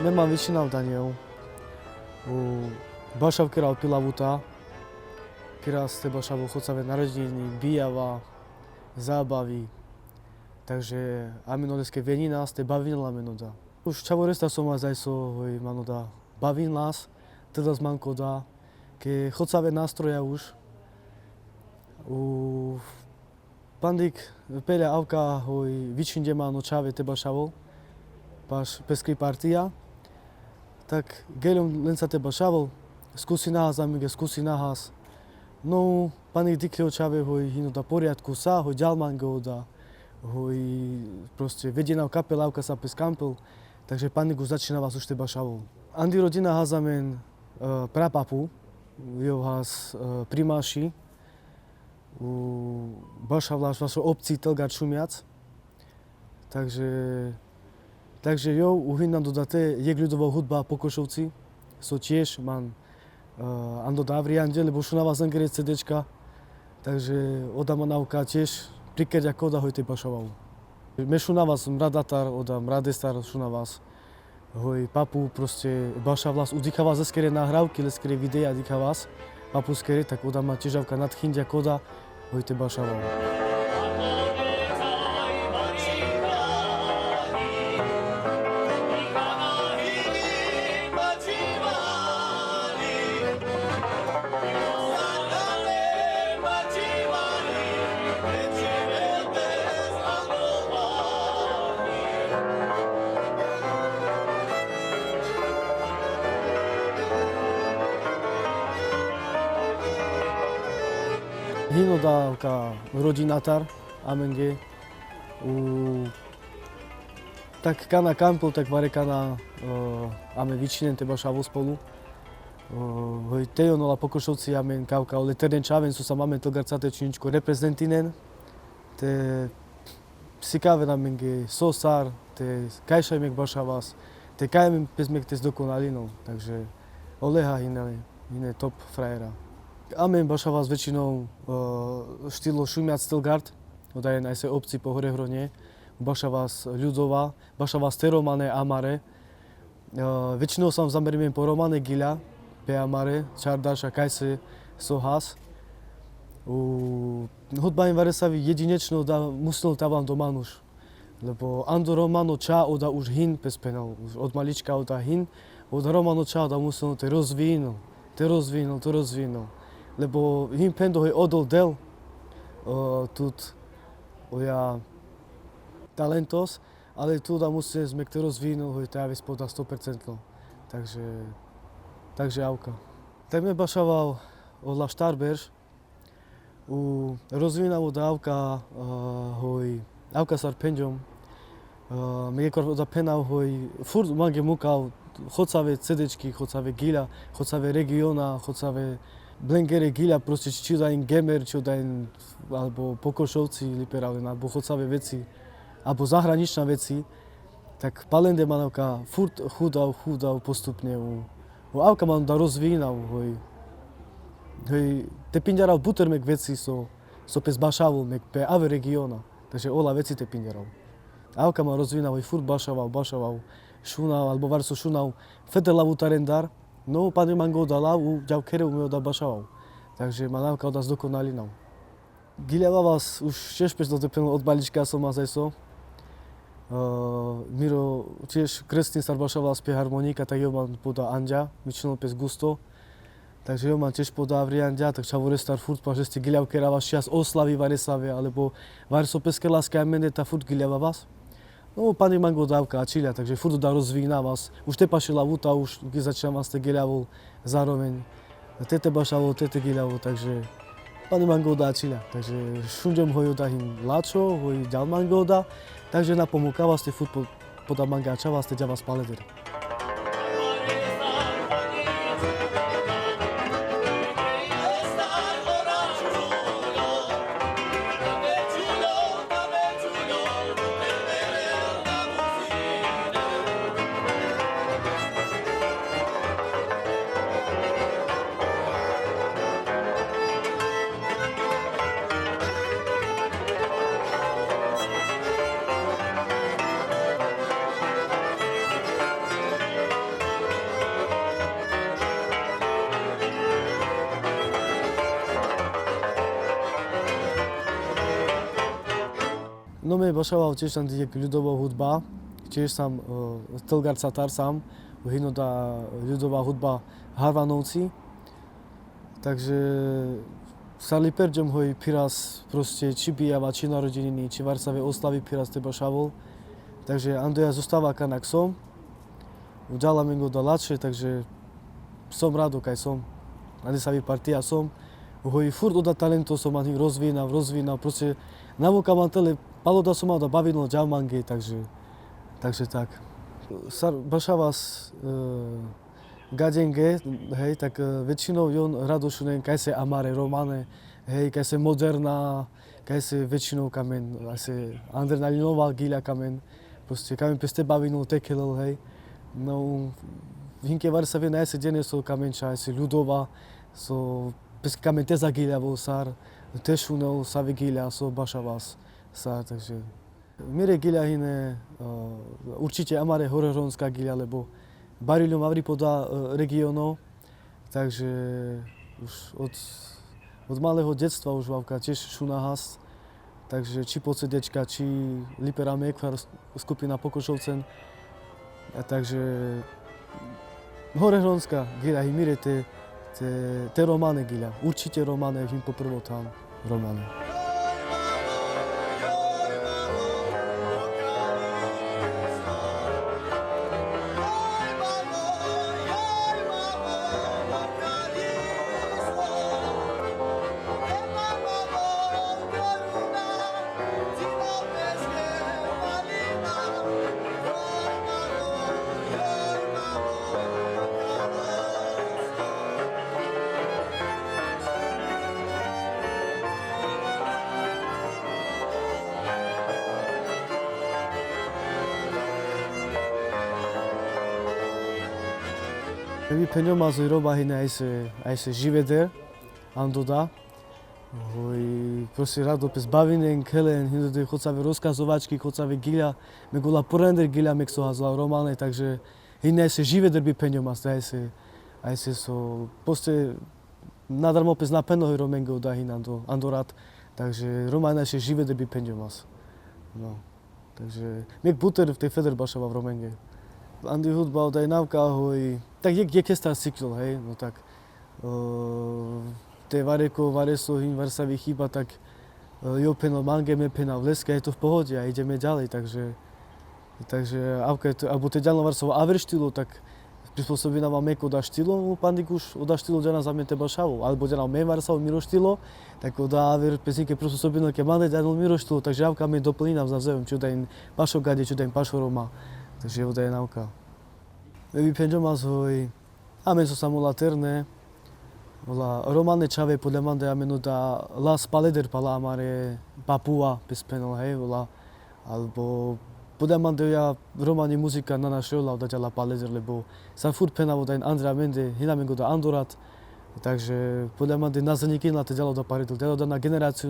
Nemám väčšina Daniel. Bašav keral pilavuta, keral ste bašavo chodcave narodeniny, bijava, zábavy. Takže aminodeske venina ste bavinila menoda. Už čavoresta som vás aj so manoda bavin nás, teda zmanko da, ke chodcave nástroja už. Pandik pelja avka vyčinde má nočave te bašavo, paš peskri partia. Tak geľom len sa teba šavol, skúsi nahas amige, skúsi nahas. No, panik dikli očave hino da poriadku sa, ďalmango da, proste vedená kapelavka sa pes kampel, takže panik už začína vás už teba šavol. Andi rodina hazamen prapapu, jo has primáši, baša vláš vašo obci telgar šumiac, Takže jo, uhinam dodate je ľudová hudba po Košovci, so tiež mám ando davriande, lebo šunava zangere CDčka, takže odama nauka tiež prikeď ako da hoj te bašoval. Me šunavas mradatar, odam mradestar šunavas, hoj papu proste bašavlas, udikavas zeskere nahrávky, leskere videa dikavas, papu skere, tak odama tiežavka nadchindia koda, hoj te bašaval. Hino dávka rodinatar, amenge. Tak kana kampel, tak vare kana ame vyčinen teba šavu spolu. Tejo nola po Košovci amen kavka ole terden čaven su sam amen togarcate činičko reprezentinen. Te psikave amenge sosar, te kajšajmek bašavas, te kajmen pezmek te zdokonalino. Takže oleha hine top frajera. Amen bašavas väčšinou štýlo šumiac stilgard, odaj aj sa obci po Horehronie, bašavas ľudová, bašavas te romane amare. Väčšinou sam zamerím po romane gila, pe amare, čardaša, kajse, sohas. Hudba im varesavi jedinečno da musel tavan do manuš, lebo ando romano ča oda už hin pespenal, už od malička oda hin, od romano ča oda musel te rozvinul. Lebo him pendo hoj odol del tut oja talentos, ale tu da musí sme kto rozvinul hoj travi spoda 100%. Takže avka. Tak me bašaval odla Štarberž, rozvinal od avka hoj avka sar penjom. Me kor oda penal hoj furt mange mukal chodcave CDčky, chodcave gila, chodcave regiona, chodcave Blengere gila, proste či da im gemer, či da im alebo pokošovci liberálne, alebo chodcavé veci, alebo zahraničné veci, tak palende manavka furt chudav postupne. Avka man da rozvínav, te pinďarav butermek veci so pes bašavol, mek pe ave regiona, takže ola veci te pinďarav. Avka man rozvínav, furt bašaval, šunav, alebo varso šunav, fedelavu tarendar, no, pane mango dala, ďav kere umeo da bašaval. Takže manavka oda zdokonalinal. Giljava vás už tiež peš dotepeno od balička som vás aj so. Miro tiež krstný star bašaval spie harmonika, tak jo man poda Andja, myčino pes gusto. Takže jo man tiež poda vriandja, tak čavore star furt pa, že ste giljav kera vás čas oslavi varesave, alebo varso peske láska amene ta furt giljava vás. No, pani mango dávka a čilia, takže furt da rozvína vás. Už te pašila vuta, už začína vás te giljavol zároveň. Tete bašavol, tete giljavol, takže pani mango da čilia. Takže šundem hoju da him lačo, hoj ďal mango da, takže na pomôka vás te furt poda manga ča vás te ďa vás paleder. No my bašaval tiež tam tie ľudová hudba, tiež sam Telgar Catar sám, tá ľudová hudba Harvanovci. Takže sa liperďom hoj piras proste či bijava, či narodeniny, či Varsave oslavy piras te bašavol. Takže Andoja zostáva kanak som. Udala mi go da ladšie, takže som rád, kaj som. Ane sa partia som. Hoj furt oda talento som ani rozvíjal, proste navúka mám tele, paloda som mal da bavino džavmange, takže tak. Sar bašavas gadenge, hej, tak väčšinou jon radošunen, kaj se amare romane, hej, kaj se moderná, kaj se väčšinou kamen, aj se adrenalinová gíľa kamen, proste kamen peste bavino tekelel, hej. No, hinke Varsave najse dene so kamenča, aj se ľudová, so pes kamen teza gíľa vo sar, tešunel sa vigíľa, so bašavas sar, takže mire gíľa hine, určite amare horehrónska gíľa, lebo Bariľom Avripoda regionov, takže už od malého detstva už Vavka tiež šunahas, takže či Pocedečka, či Lipera Mekvar, skupina Pokošovcen, takže horehrónska gíľa himire te románe gíľa, určite románe him poprvo tam románe. Vi penjoma zoi roba hine aj se živeder, andoda. Proste rado pes bavinen, kelen, hine do chodcave rozkazovačky, chodcave gilja, me gola porender gilja mek so hazla romane, takže hine aj se živeder bi penjoma, aj se so, poste nadarmo pes napenohoj romengo da hine andorat, takže romane aj se živeder bi penjomas. No, takže mek buter v tej feder bašava v romenge. Andi hudba odaj navka hoj, tak je kestar cykl, hej, no tak te vareso hin Varsavi chýba, tak jo peno mangeme pena v leske, je to v pohode a ideme ďalej, takže alebo te ďalno Varsovo aver štilo, tak prispôsobí nám meko da štilo, pandik už oda štilo ďana za mňa teba šavu, alebo ďana me Varsovo miro štilo, tak oda aver pesinke prispôsobí nám ke mane ďano miro štilo, takže avka me doplní nám zavzevem, čo da im pašo gade, čo da im pašo roma, takže oda je nauka. Vevi penjomas hoj, amen so samo laterne, vola romane čave podľa mande ameno da las paleder pala amare Papua pespenol, hej, vola, alebo podľa mande ja romane muzika na naše ola da ďala paleder, lebo sa furt pena voda in Andrea Mende, hiname go da Andorat, takže podľa mande na zanikin la te ďalo da paridl, ďalo da na generáciu.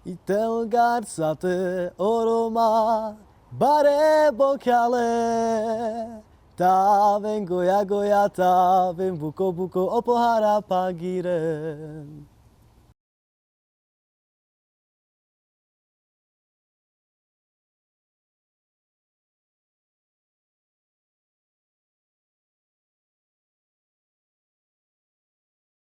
I Telgar Catar oroma bare bokale, ta vengo ya ta ven buko opohara pagiren.